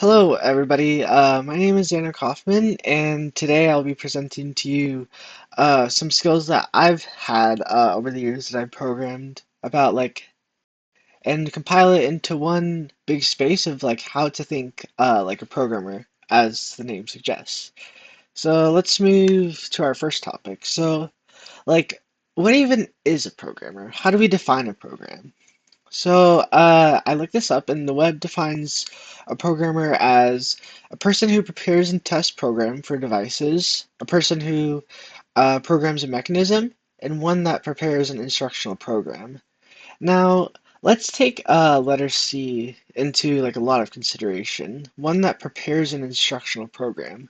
Hello, everybody. My name is Xander Kaufman, and today I'll be presenting to you some skills that I've had over the years that I've programmed about, and compile it into one big space of how to think like a programmer, as the name suggests. So let's move to our first topic. Like, what even is a programmer? How do we define a program? I looked this up, and the web defines a programmer as a person who prepares and tests program for devices, a person who programs a mechanism, and one that prepares an instructional program. Now, let's take letter C into a lot of consideration. One that prepares an instructional program.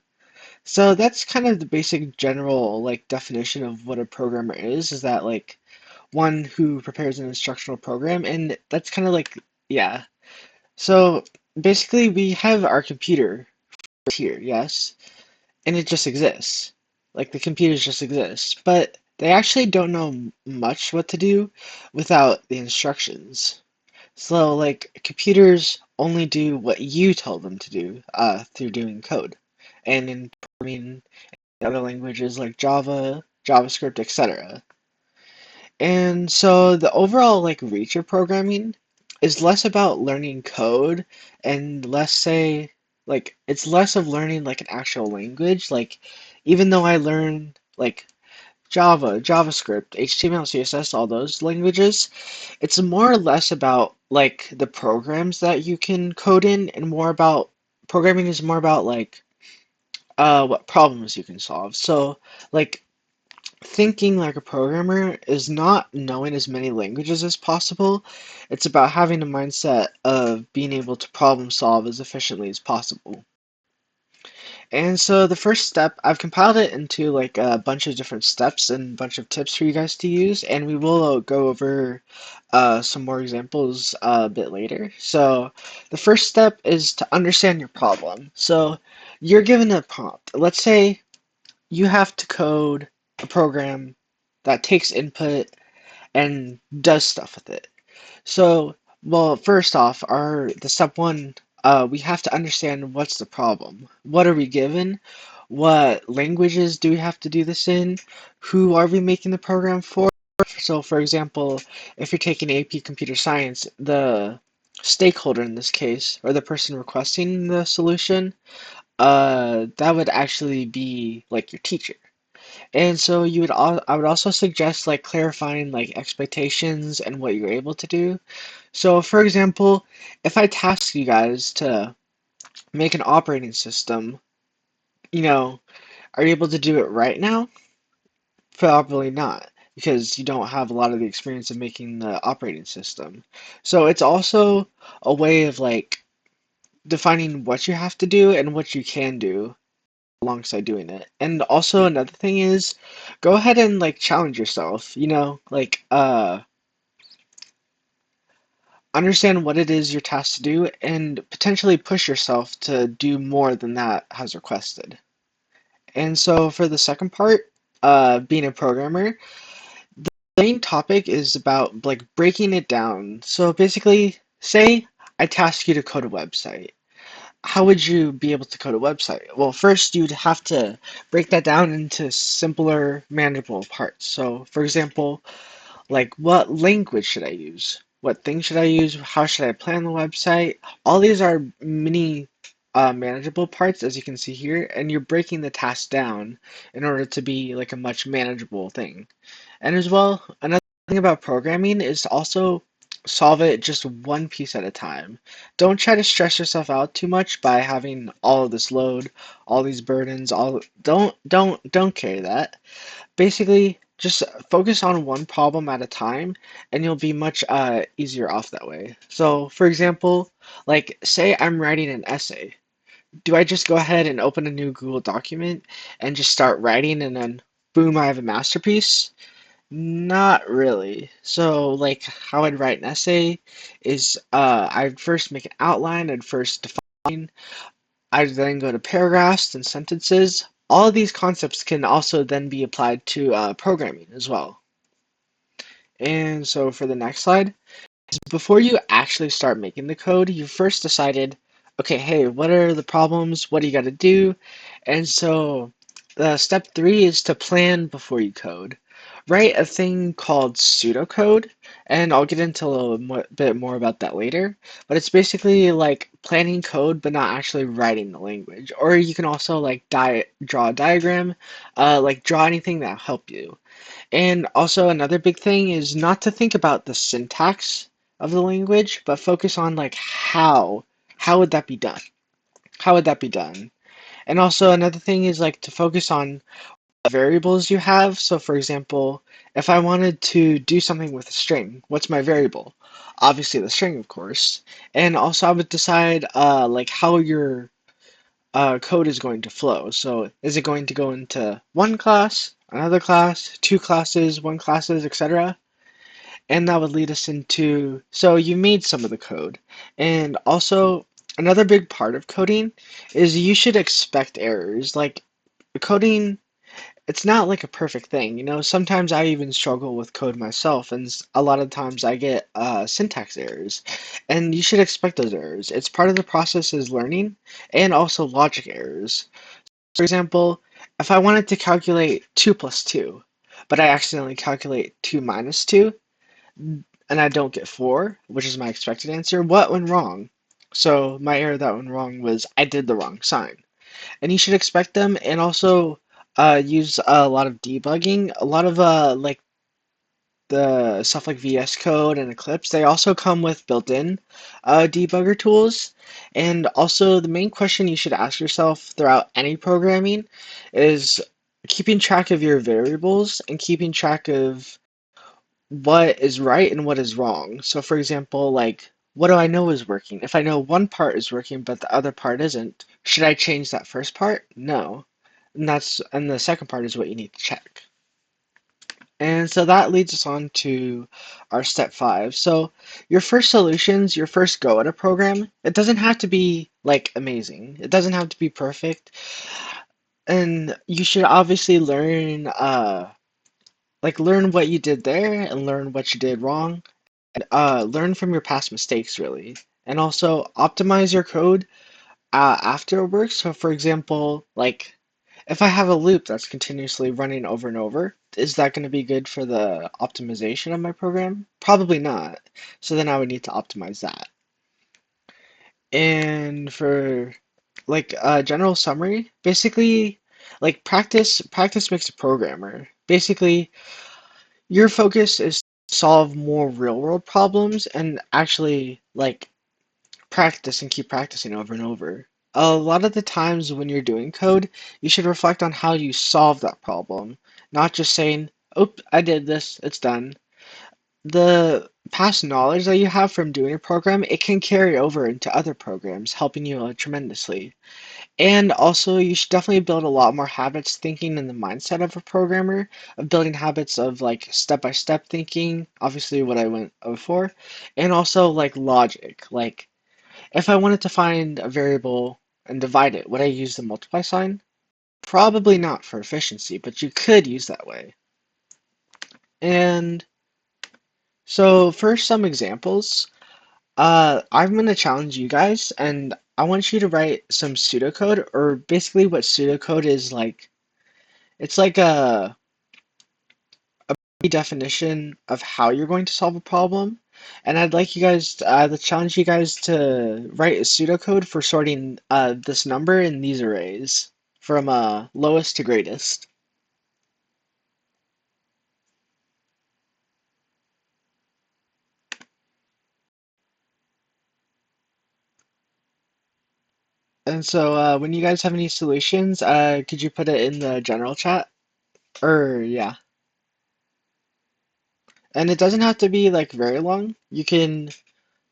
So that's kind of the basic general definition of what a programmer is that one who prepares an instructional program, and that's kind of yeah. So basically, we have our computer here, yes, and it just exists. Like the computers just exist, but they actually don't know much what to do without the instructions. So computers only do what you tell them to do through doing code, and in programming in other languages like Java, JavaScript, etc. And so the overall reach of programming is less about learning code and less say it's less of learning an actual language. Even though I learned Java, JavaScript, HTML, CSS, all those languages, it's more or less about the programs that you can code in and more about programming is more about what problems you can solve. So like thinking like a programmer is not knowing as many languages as possible. It's about having a mindset of being able to problem solve as efficiently as possible. And so the first step, I've compiled it into a bunch of different steps and a bunch of tips for you guys to use, and we will go over some more examples a bit later. So the first step is to understand your problem. So you're given a prompt. Let's say you have to code a program that takes input and does stuff with it. So, well, first off, the step one, we have to understand what's the problem. What are we given? What languages do we have to do this in? Who are we making the program for? So, for example, if you're taking AP Computer Science, the stakeholder in this case, or the person requesting the solution, that would actually be your teacher. And so I would also suggest clarifying expectations and what you're able to do. So for example, if I task you guys to make an operating system, you know, are you able to do it right now? Probably not, because you don't have a lot of the experience of making the operating system. So it's also a way of defining what you have to do and what you can do alongside doing it. And also another thing is go ahead and challenge yourself, understand what it is you're tasked to do and potentially push yourself to do more than that has requested. And so for the second part, being a programmer, the main topic is about breaking it down. So basically, say I task you to code a website. How would you be able to code a website? Well, first you'd have to break that down into simpler, manageable parts. So, for example, what language should I use? What things should I use? How should I plan the website? All these are mini manageable parts, as you can see here, and you're breaking the task down in order to be a much manageable thing. And as well, another thing about programming is to also solve it just one piece at a time. Don't try to stress yourself out too much by having all of this load, all these burdens, all don't carry that. Basically, just focus on one problem at a time and you'll be much easier off that way. So, for example, say I'm writing an essay. Do I just go ahead and open a new Google document and just start writing and then boom, I have a masterpiece? Not really. So, how I'd write an essay is I'd first make an outline, I'd first define, I'd then go to paragraphs and sentences. All of these concepts can also then be applied to programming as well. And so for the next slide, before you actually start making the code, you first decided, okay, hey, what are the problems? What do you got to do? And so, step three is to plan before you code. Write a thing called pseudocode, and I'll get into a little bit more about that later. But it's basically like planning code, but not actually writing the language. Or you can also like draw a diagram, like draw anything that'll help you. And also another big thing is not to think about the syntax of the language, but focus on like how would that be done? How would that be done? And also another thing is like to focus on variables you have. So for example, if I wanted to do something with a string, what's my variable? Obviously the string, of course. And also I would decide like how your code is going to flow. So is it going to go into one class, another class, two classes, one classes, etc.? And that would lead us into, so you made some of the code. And also, another big part of coding is you should expect errors. Like, coding, it's not like a perfect thing. Sometimes I even struggle with code myself, and a lot of times I get syntax errors. And you should expect those errors. It's part of the process is learning, and also logic errors. For example, if I wanted to calculate 2 plus 2, but I accidentally calculate 2 minus 2, and I don't get 4, which is my expected answer, what went wrong? So my error that went wrong was I did the wrong sign. And you should expect them and also use a lot of debugging. A lot of like the stuff like VS Code and Eclipse, they also come with built-in debugger tools. And also the main question you should ask yourself throughout any programming is keeping track of your variables and keeping track of what is right and what is wrong. So for example, like what do I know is working? If I know one part is working but the other part isn't, should I change that first part? No. And the second part is what you need to check. And so that leads us on to our step five. So your first solutions, your first go at a program, it doesn't have to be like amazing. It doesn't have to be perfect. And you should obviously learn what you did there and learn what you did wrong. Learn from your past mistakes, really. And also optimize your code after it works. So, for example, like if I have a loop that's continuously running over and over, is that going to be good for the optimization of my program? Probably not. So then I would need to optimize that. And for like a general summary, basically, like practice makes a programmer. Basically, your focus is to solve more real world problems and actually like practice and keep practicing over and over. A lot of the times when you're doing code, you should reflect on how you solve that problem, not just saying, "Oh, I did this, it's done." The past knowledge that you have from doing a program, it can carry over into other programs, helping you tremendously. And also, you should definitely build a lot more habits thinking in the mindset of a programmer, of building habits of like step-by-step thinking, obviously what I went before, and also like logic. Like if I wanted to find a variable and divide it, would I use the multiply sign? Probably not for efficiency, but you could use that way. And so for some examples, I'm going to challenge you guys, and I want you to write some pseudocode, or basically what pseudocode is like. It's like a definition of how you're going to solve a problem. And I'd like you guys, to challenge you guys to write a pseudocode for sorting this number in these arrays from lowest to greatest. And so when you guys have any solutions, could you put it in the general chat? Or yeah. And it doesn't have to be like very long. You can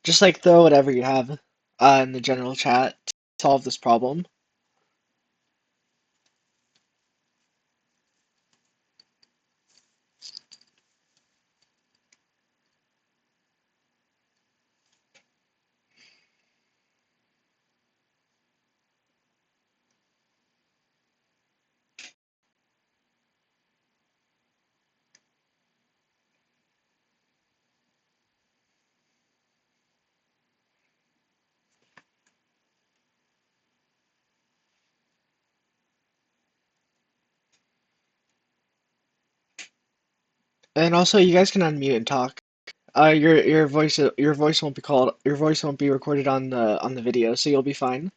just like throw whatever you have in the general chat to solve this problem. And also, you guys can unmute and talk. Your voice won't be called. Your voice won't be recorded on the video, so you'll be fine.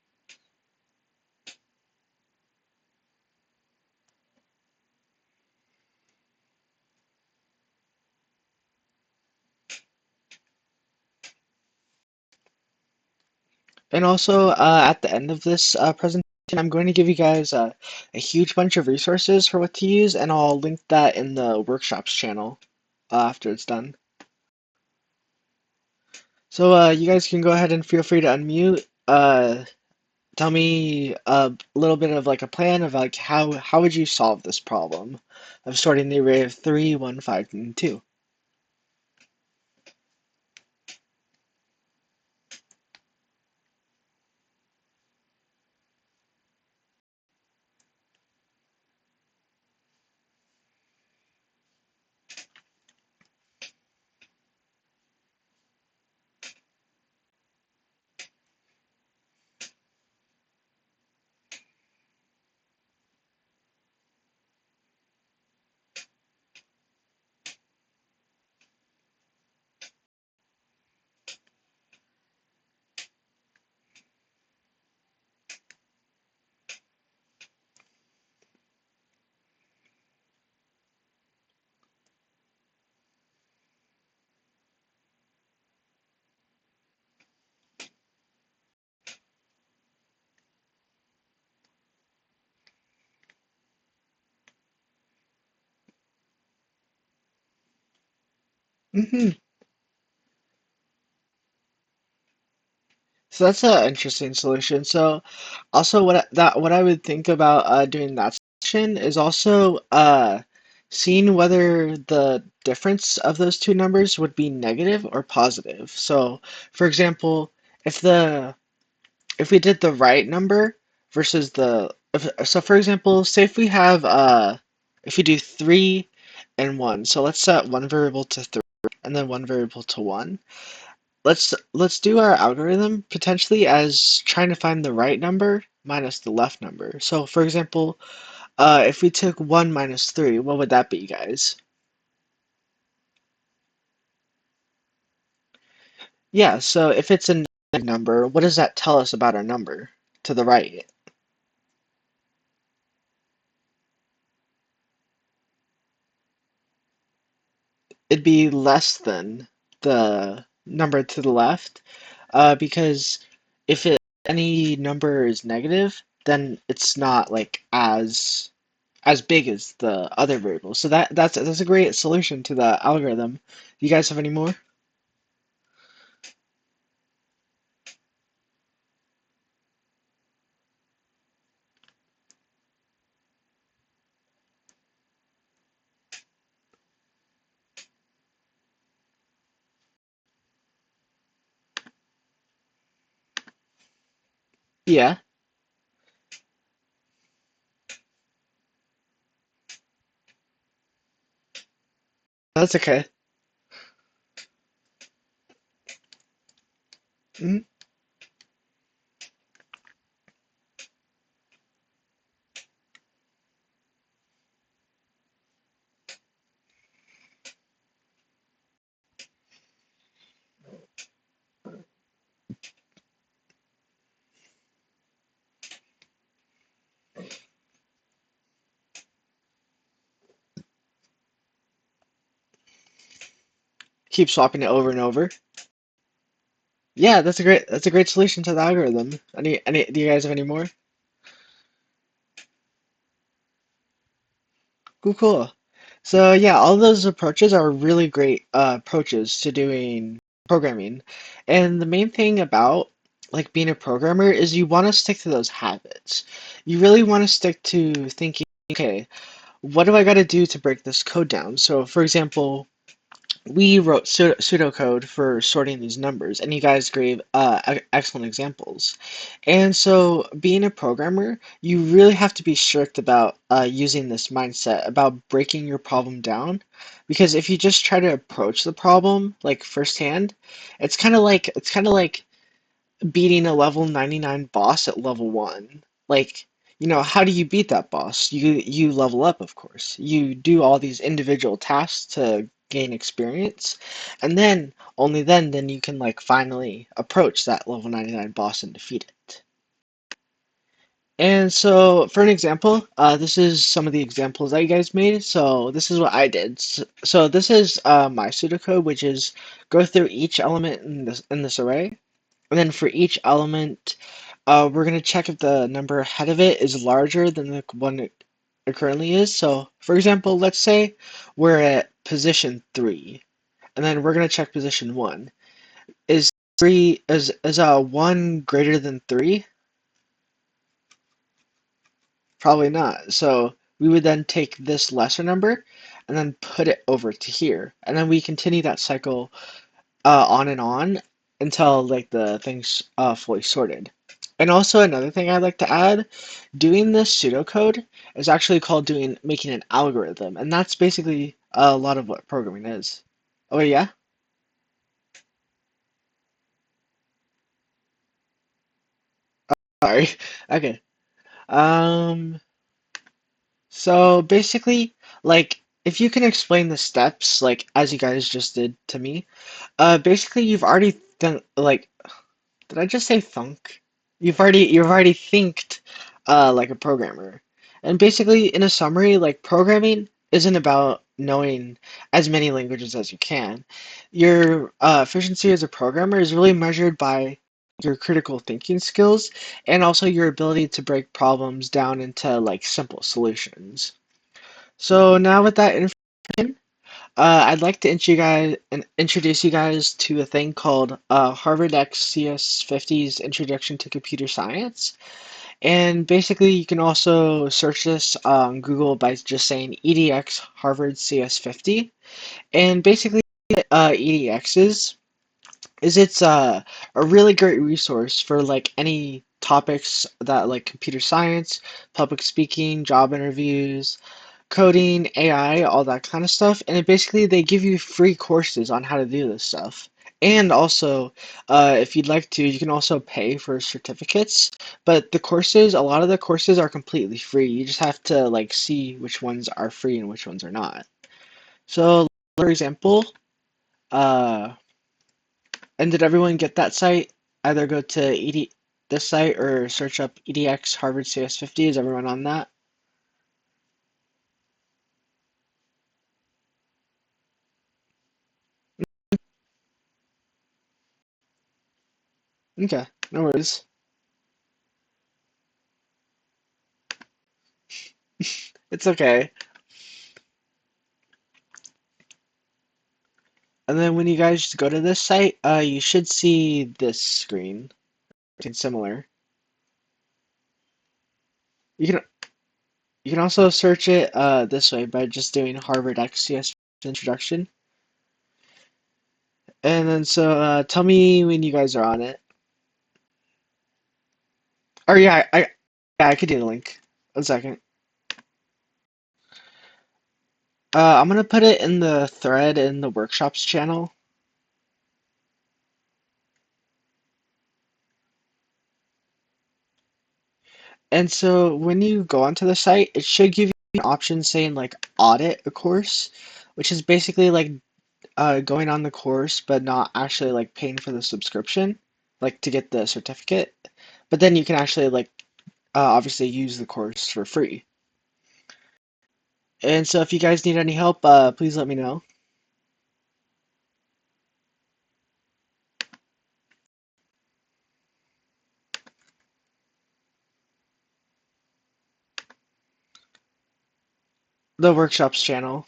And also, at the end of this presentation, I'm going to give you guys a huge bunch of resources for what to use, and I'll link that in the workshops channel after it's done. So you guys can go ahead and feel free to unmute. Tell me a little bit of like a plan of like how would you solve this problem of sorting the array of 3, 1, 5, and 2? Hmm. So that's an interesting solution. So also what I would think about doing that solution is also seeing whether the difference of those two numbers would be negative or positive. So for example, if the if we did the right number versus so for example, say if we have if we do 3 and 1. So let's set one variable to 3 and then one variable to 1. Let's do our algorithm potentially as trying to find the right number minus the left number. So for example, if we took 1 minus 3, what would that be, guys? Yeah, so if it's a negative number, what does that tell us about our number to the right? It'd be less than the number to the left, because if any number is negative, then it's not like as big as the other variables. So that's a great solution to the algorithm. You guys have any more? Yeah, that's okay. Mhm. Keep swapping it over and over. Yeah, that's a great solution to the algorithm. Any do you guys have any more? Cool, cool. So yeah, all those approaches are really great approaches to doing programming. And the main thing about like being a programmer is you want to stick to those habits. You really want to stick to thinking, okay, what do I got to do to break this code down? So for example, we wrote pseudocode for sorting these numbers, and you guys gave excellent examples. And so, being a programmer, you really have to be strict about using this mindset about breaking your problem down, because if you just try to approach the problem like firsthand, it's kind of like beating a level 99 boss at level 1. Like how do you beat that boss? You level up, of course. You do all these individual tasks to gain experience, and then only then you can like finally approach that level 99 boss and defeat it. And so, for an example, this is some of the examples that you guys made. So this is what I did. So this is my pseudocode, which is go through each element in this array, and then for each element, we're gonna check if the number ahead of it is larger than the one it currently is. So, for example, let's say we're at position 3, and then we're gonna check position 1. Is 1 greater than 3? Probably not. So we would then take this lesser number and then put it over to here, and then we continue that cycle on and on until like the thing's fully sorted. And also another thing I'd like to add, doing this pseudocode is actually called making an algorithm, and that's basically a lot of what programming is. Oh yeah? Sorry. Okay. Um, so basically, like if you can explain the steps like as you guys just did to me, basically you've already done like did I just say thunk? You've already thinked like a programmer. And basically in a summary, like programming isn't about knowing as many languages as you can. Your efficiency as a programmer is really measured by your critical thinking skills and also your ability to break problems down into like simple solutions. So now with that information, I'd like to introduce you guys to a thing called Harvard X CS50's Introduction to Computer Science. And basically, you can also search this on Google by just saying EDX Harvard CS50. And basically, EDX is it's a really great resource for like any topics that like computer science, public speaking, job interviews, coding, AI, all that kind of stuff. And it basically they give you free courses on how to do this stuff. And also, if you'd like to, you can also pay for certificates. But a lot of the courses are completely free. You just have to like see which ones are free and which ones are not. So, for example, uh, and did everyone get that site? Either go to this site or search up EDX Harvard CS50. Is everyone on that? Okay, no worries. It's okay. And then when you guys go to this site, you should see this screen. It's similar. You can you can also search it this way by just doing Harvard XCS introduction. And then so tell me when you guys are on it. Or yeah, I could do the link. 1 second. I'm gonna put it in the thread in the workshops channel. And so when you go onto the site, it should give you an option saying like audit a course, which is basically like going on the course but not actually like paying for the subscription, like to get the certificate. But then you can actually like obviously use the course for free. And so if you guys need any help, please let me know. The workshops channel.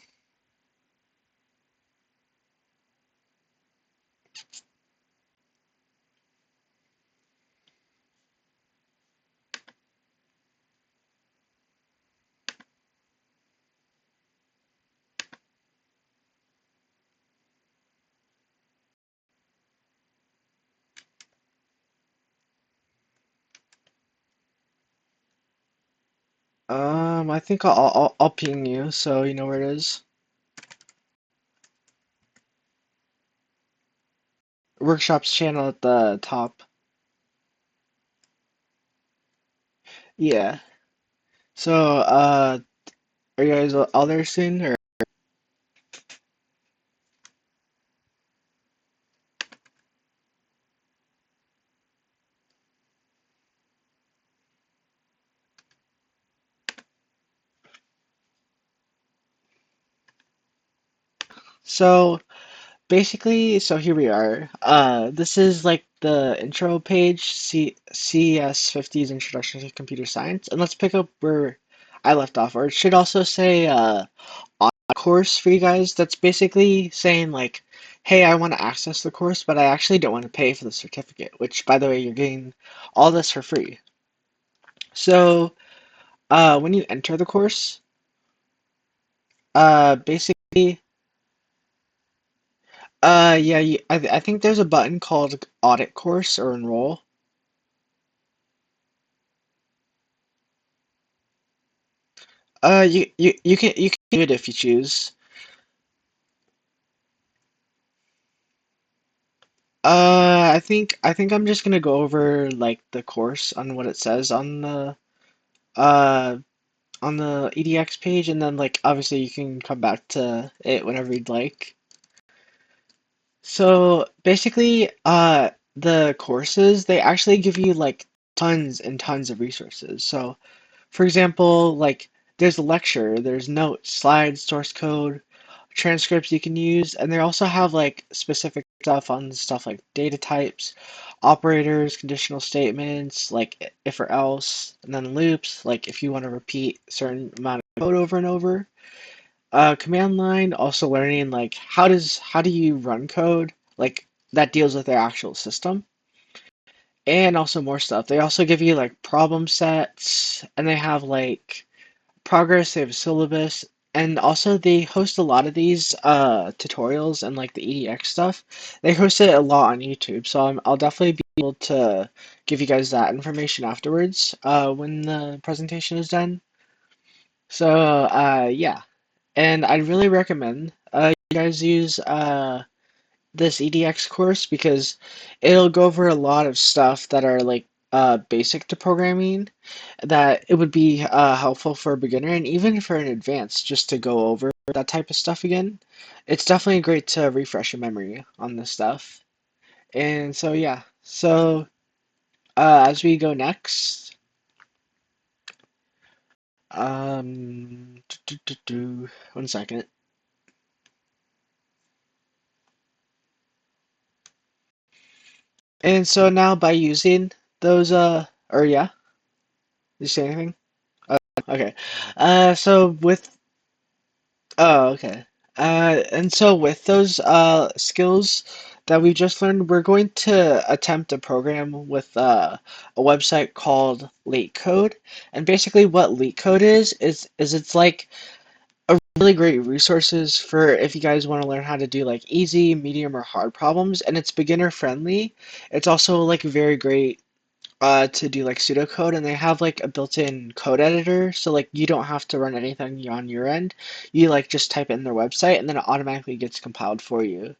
I think I'll ping you so you know where it is. Workshops channel at the top. Yeah. So, are you guys all there soon? Or so basically, so here we are. This is like the intro page, CS50's Introduction to Computer Science, and let's pick up where I left off. Or it should also say on course for you guys. That's basically saying like, hey, I want to access the course, but I actually don't want to pay for the certificate. Which, by the way, you're getting all this for free. So, when you enter the course, basically, yeah, I think there's a button called Audit Course or Enroll. You can do it if you choose. I think I'm just gonna go over like the course on what it says uh on the EDX page, and then like obviously you can come back to it whenever you'd like. So basically, the courses they actually give you like tons and tons of resources. So for example, like there's a lecture, there's notes, slides, source code, transcripts you can use, and they also have like specific stuff on stuff like data types, operators, conditional statements, like if or else, and then loops, like if you want to repeat certain amount of code over and over. Command line, also learning like how do you run code, like that deals with their actual system. And also more stuff. They also give you like problem sets, and they have like progress, they have a syllabus, and also they host a lot of these tutorials and like the EDX stuff. They host it a lot on YouTube, so I'll definitely be able to give you guys that information afterwards when the presentation is done. So yeah, and I really recommend you guys use this EDX course because it'll go over a lot of stuff that are like basic to programming that it would be helpful for a beginner and even for an advanced just to go over that type of stuff again. It's definitely great to refresh your memory on this stuff. And so yeah, so as we go next, one second. And so now by using those or yeah, did you say anything? Okay. So with okay. And so with those skills that we just learned, we're going to attempt a program with a website called LeetCode. And basically what LeetCode is it's like a really great resources for if you guys want to learn how to do like easy, medium, or hard problems, and it's beginner friendly. It's also like very great to do like pseudocode, and they have like a built-in code editor, so like you don't have to run anything on your end. You like just type it in their website, and then it automatically gets compiled for you.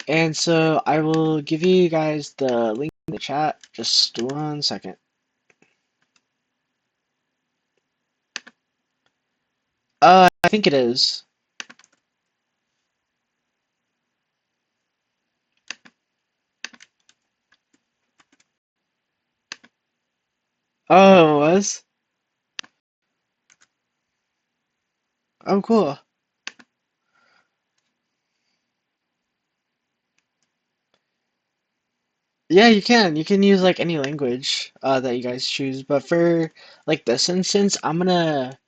And so I will give you guys the link in the chat. Just one second. I think it is. Oh, it was? Oh, cool. Yeah, you can. You can use like any language that you guys choose, but for like this instance, I'm gonna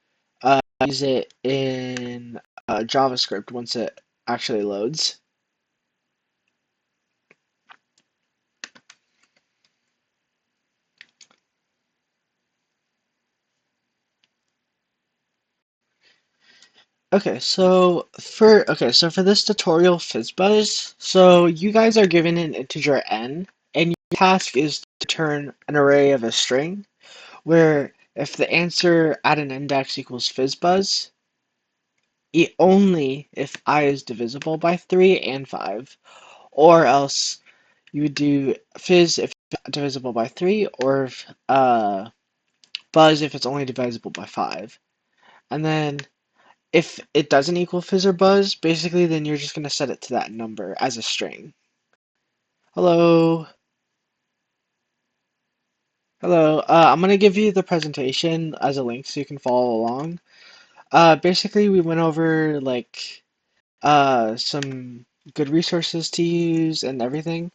use it in JavaScript once it actually loads. Okay, so for this tutorial FizzBuzz, so you guys are given an integer n, and your task is to return an array of a string, where if the answer at an index equals FizzBuzz, only if I is divisible by 3 and 5, or else you would do fizz if divisible by 3, or if buzz if it's only divisible by 5. And then if it doesn't equal fizz or buzz, basically then you're just going to set it to that number as a string. Hello. Hello. I'm going to give you the presentation as a link so you can follow along. Basically, we went over like some good resources to use and everything.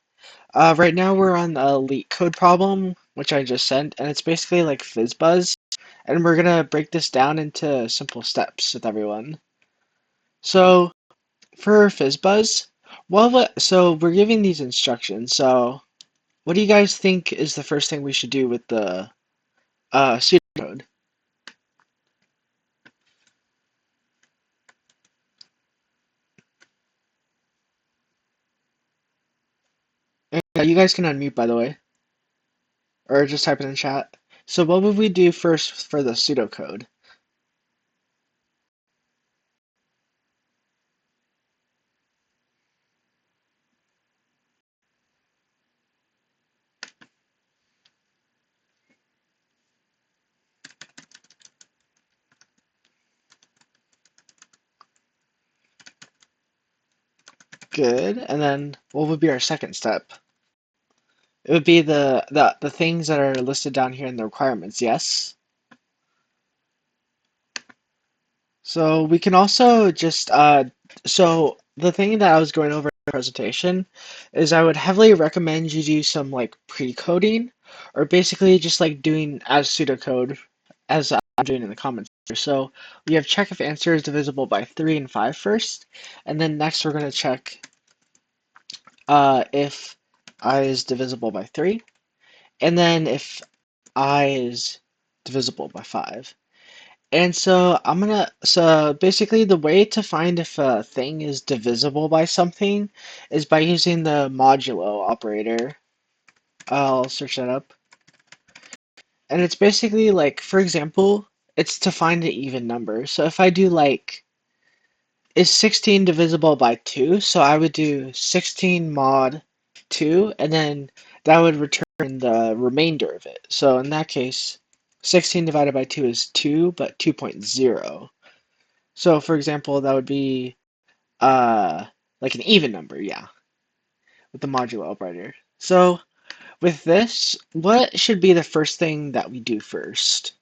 Right now we're on a LeetCode problem, which I just sent, and it's basically like FizzBuzz, and we're gonna break this down into simple steps with everyone. So for FizzBuzz, so we're giving these instructions. So what do you guys think is the first thing we should do with the pseudocode? You guys can unmute, by the way, or just type it in chat. So what would we do first for the pseudocode? Good. And then what would be our second step? It would be the things that are listed down here in the requirements, yes? So we can also just so the thing that I was going over in the presentation is I would heavily recommend you do some like pre-coding or basically just like doing as pseudocode as I'm doing in the comments here. So we have check if answer is divisible by 3 and 5 first, and then next we're going to check if I is divisible by 3, and then if I is divisible by 5. And so basically the way to find if a thing is divisible by something is by using the modulo operator. I'll search that up. And it's basically like, for example, it's to find an even number. So if I do like, is 16 divisible by 2? So I would do 16 mod 2, and then that would return the remainder of it. So in that case, 16 divided by 2 is 2, but 2.0. So for example, that would be uh like an even number, yeah, with the modulo operator. So with this, what should be the first thing that we do first?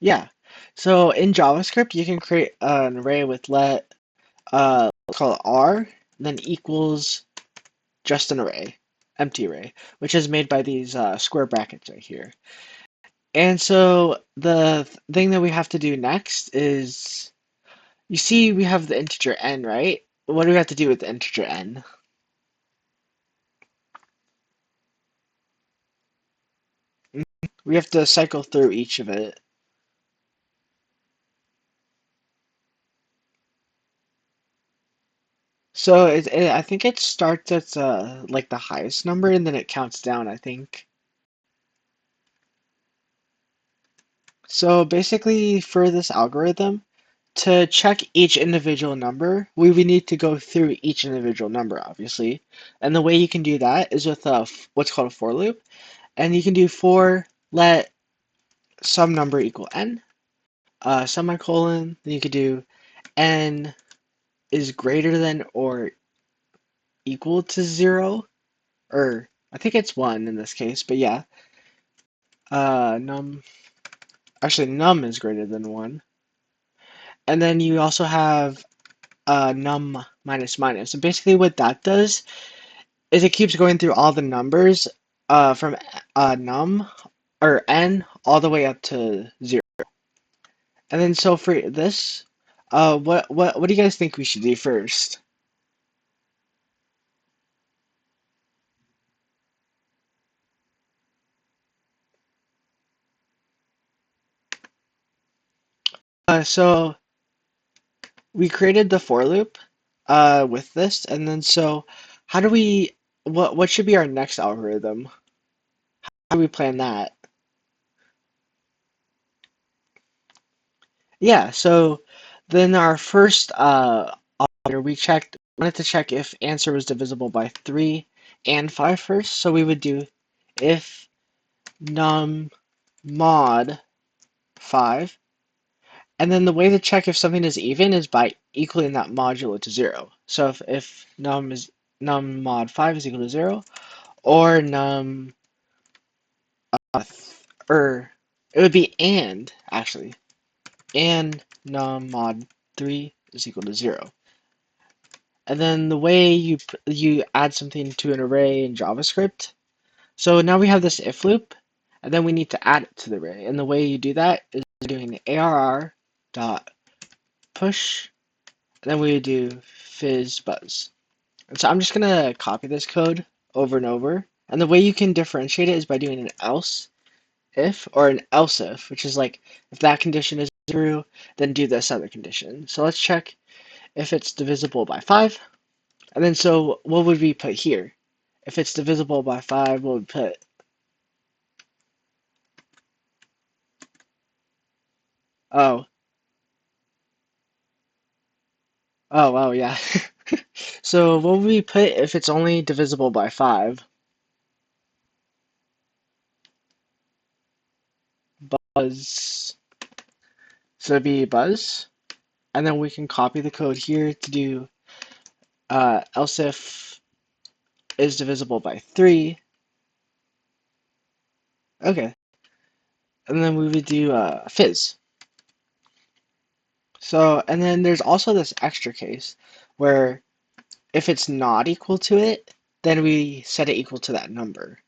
Yeah. So in JavaScript, you can create an array with let's call it R, then equals just an array, empty array, which is made by these square brackets right here. And so the thing that we have to do next is, you see we have the integer n, right? What do we have to do with the integer n? We have to cycle through each of it. So I think it starts at like the highest number and then it counts down, I think. So basically for this algorithm, to check each individual number, we would need to go through each individual number, obviously. And the way you can do that is with what's called a for loop. And you can do for let some number equal n, semicolon, then you could do n is greater than or equal to 0, or I think it's 1 in this case, but yeah. Num, actually num is greater than 1. And then you also have num minus minus. And basically what that does is it keeps going through all the numbers from num or n all the way up to 0. And then so for this, what do you guys think we should do first? So we created the for loop with this, and then so how do we what should be our next algorithm? How do we plan that? Yeah, so then our first operator wanted to check if answer was divisible by 3 and 5 first. So we would do if num mod 5. And then the way to check if something is even is by equaling that modulo to 0. So if num mod 5 is equal to 0, or or it would be actually, and num mod 3 is equal to 0. And then the way you add something to an array in JavaScript. So now we have this if loop, and then we need to add it to the array. And the way you do that is doing arr dot push, and then we do fizz buzz. And so I'm just gonna copy this code over and over. And the way you can differentiate it is by doing an else if or an else if, which is like if that condition is true, then do this other condition. So let's check if it's divisible by 5. And then so what would we put here? If it's divisible by 5, what would we put? Oh, oh, yeah. So what would we put if it's only divisible by 5? Buzz. So it'd be buzz. And then we can copy the code here to do else if is divisible by 3. Okay. And then we would do fizz. So, and then there's also this extra case where if it's not equal to it, then we set it equal to that number.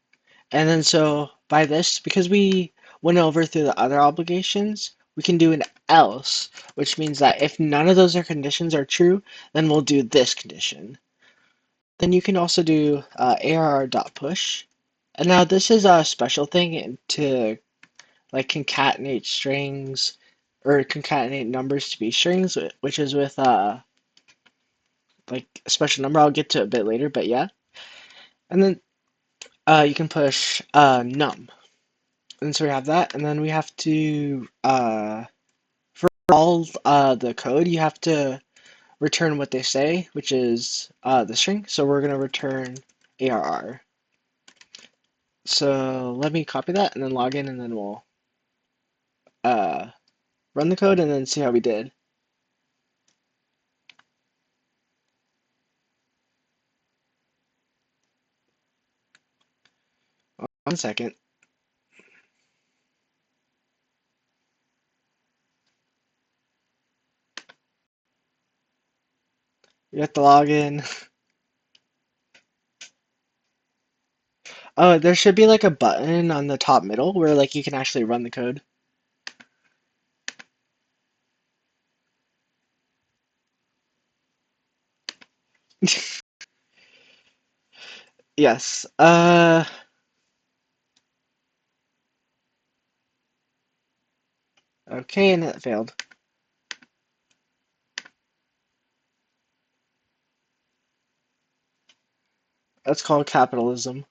And then so by this, because we went over through the other obligations, we can do an else, which means that if none of those conditions are true, then we'll do this condition. Then you can also do arr.push. And now this is a special thing to like concatenate strings or concatenate numbers to be strings, which is with like a special number. I'll get to a bit later, but yeah. And then you can push num. And so we have that, and then we have to for all the code, you have to return what they say, which is the string. So we're gonna return arr. So let me copy that and then log in, and then we'll uh, run the code and then see how we did. One second. You have to log in. Oh, there should be like a button on the top middle where like you can actually run the code. Yes. Okay, and it failed. That's called capitalism.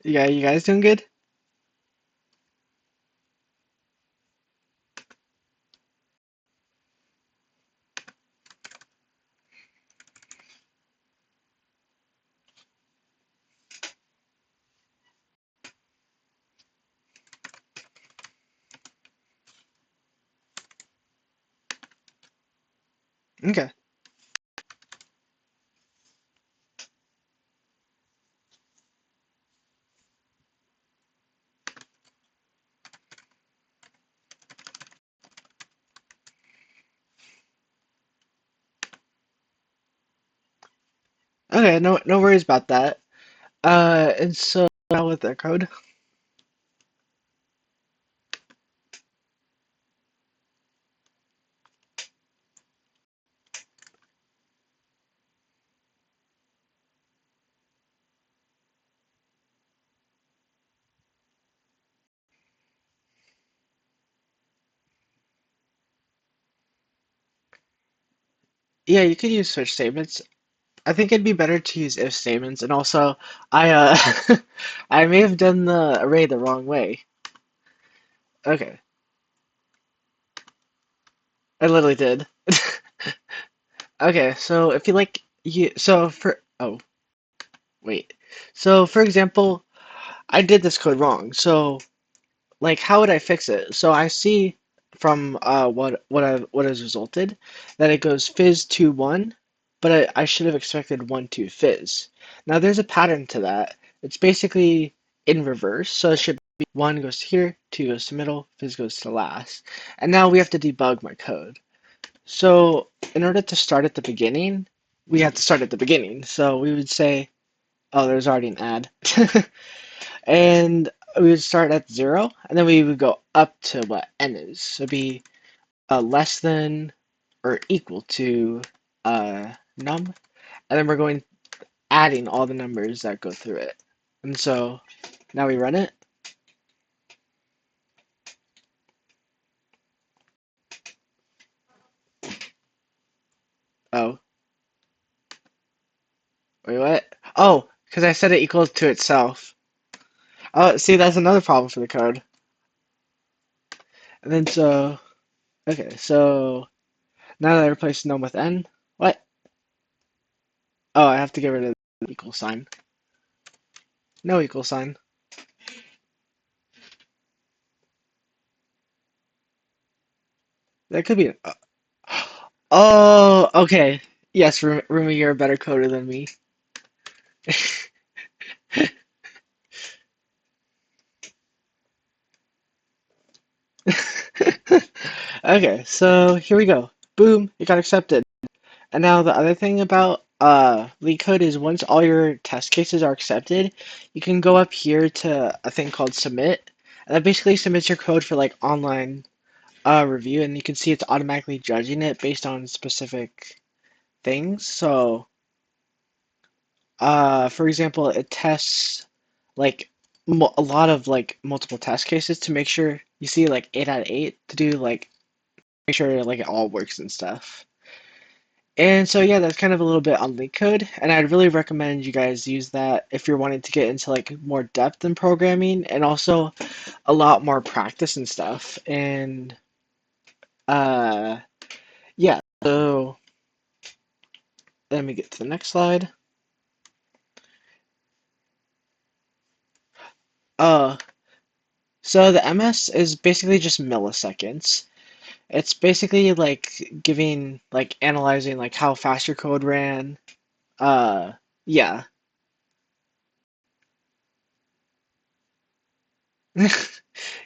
Yeah, you guys doing good? Okay. Okay, no worries about that. And so now with the code. Yeah, you could use switch statements. I think it'd be better to use if statements, and also I I may have done the array the wrong way. Okay, I literally did. Okay, so if you like you so for oh wait. So for example, I did this code wrong. So like how would I fix it? So I see from what has resulted that it goes fizz 2 1, but I should have expected 1 2 fizz. Now there's a pattern to that. It's basically in reverse. So it should be 1 goes to here, 2 goes to middle, fizz goes to last. And now we have to debug my code. So in order to start at the beginning, we have to start at the beginning. So we would say, oh, there's already an add. And we would start at 0, and then we would go up to what n is. So it'd be less than or equal to num, and then we're going adding all the numbers that go through it. And so now we run it. Oh, wait, what? Oh, because I set it equal to itself. Oh, see, that's another problem for the code. And then so, okay, so now that I replace num with n, what? Oh, I have to get rid of the equal sign. No equal sign. That could be. Oh, okay. Yes, Rumi, you're a better coder than me. Okay, so here we go. Boom, it got accepted. And now the other thing about LeetCode is once all your test cases are accepted, you can go up here to a thing called submit. And that basically submits your code for like online review, and you can see it's automatically judging it based on specific things. So for example, it tests like a lot of like multiple test cases to make sure you see like 8 out of 8 to do like make sure like it all works and stuff. And so yeah, that's kind of a little bit on LeetCode, and I'd really recommend you guys use that if you're wanting to get into like more depth in programming and also a lot more practice and stuff. And uh yeah, so let me get to the next slide. Uh so the MS is basically just milliseconds. It's basically like giving like analyzing like how fast your code ran. Yeah. You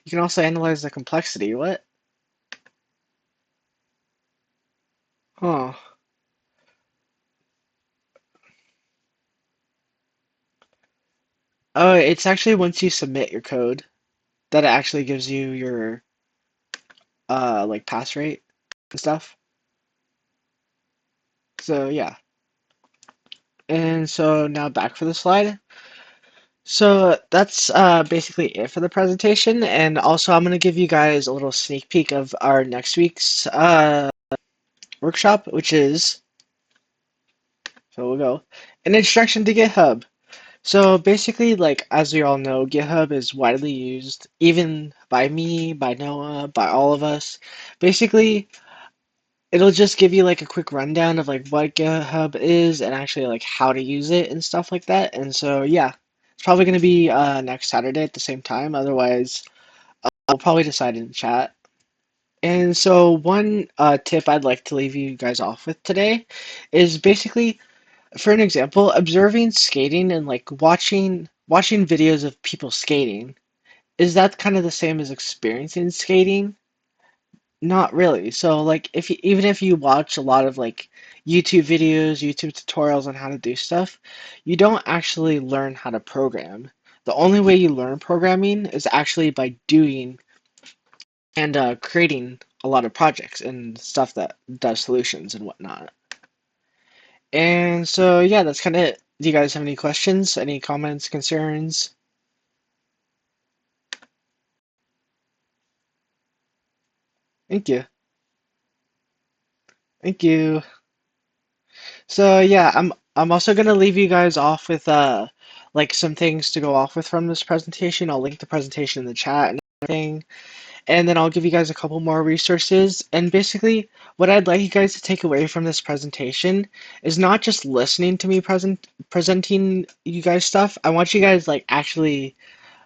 can also analyze the complexity. What? Huh. Oh, it's actually once you submit your code that it actually gives you your like pass rate and stuff. So yeah. And so now back for the slide. So that's basically it for the presentation, and also I'm gonna give you guys a little sneak peek of our next week's workshop, which is so we'll go an introduction to GitHub. So basically, like as we all know, GitHub is widely used, even by me, by Noah, by all of us. Basically, it'll just give you like a quick rundown of like what GitHub is and actually like how to use it and stuff like that. And so yeah, it's probably gonna be next Saturday at the same time. Otherwise, I'll probably decide in chat. And so one tip I'd like to leave you guys off with today is basically, for an example, observing skating and like watching videos of people skating. Is that kind of the same as experiencing skating? Not really. So like if you, even if you watch a lot of like YouTube videos, YouTube tutorials on how to do stuff, you don't actually learn how to program. The only way you learn programming is actually by doing and creating a lot of projects and stuff that does solutions and whatnot. And so yeah, that's kind of it. Do you guys have any questions, any comments, concerns? Thank you. Thank you. So yeah, I'm also gonna leave you guys off with like some things to go off with from this presentation. I'll link the presentation in the chat and everything, and then I'll give you guys a couple more resources. And basically, what I'd like you guys to take away from this presentation is not just listening to me presenting you guys stuff. I want you guys like actually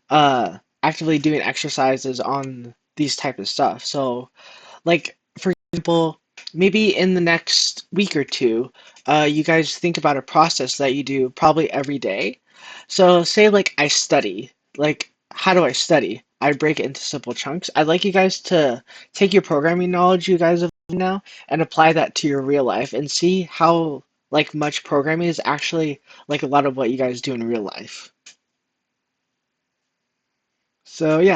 actively doing exercises on these type of stuff. So like, for example, maybe in the next week or two, you guys think about a process that you do probably every day. So, say, like, I study. Like, how do I study? I break it into simple chunks. I'd like you guys to take your programming knowledge you guys have now and apply that to your real life and see how, like, much programming is actually, like, a lot of what you guys do in real life. So, yeah.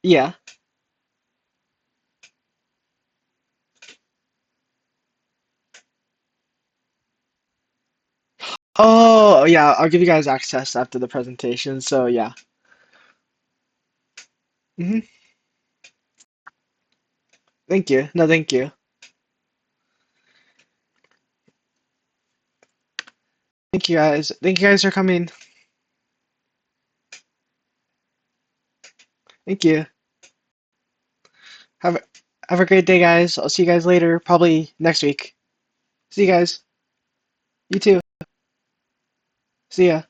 Yeah. Oh, yeah, I'll give you guys access after the presentation. So, yeah. Hmm. Thank you. No, thank you. Thank you guys. Thank you guys for coming. Thank you. Have a, have a great day, guys. I'll see you guys later, probably next week. See you guys. You too. See ya.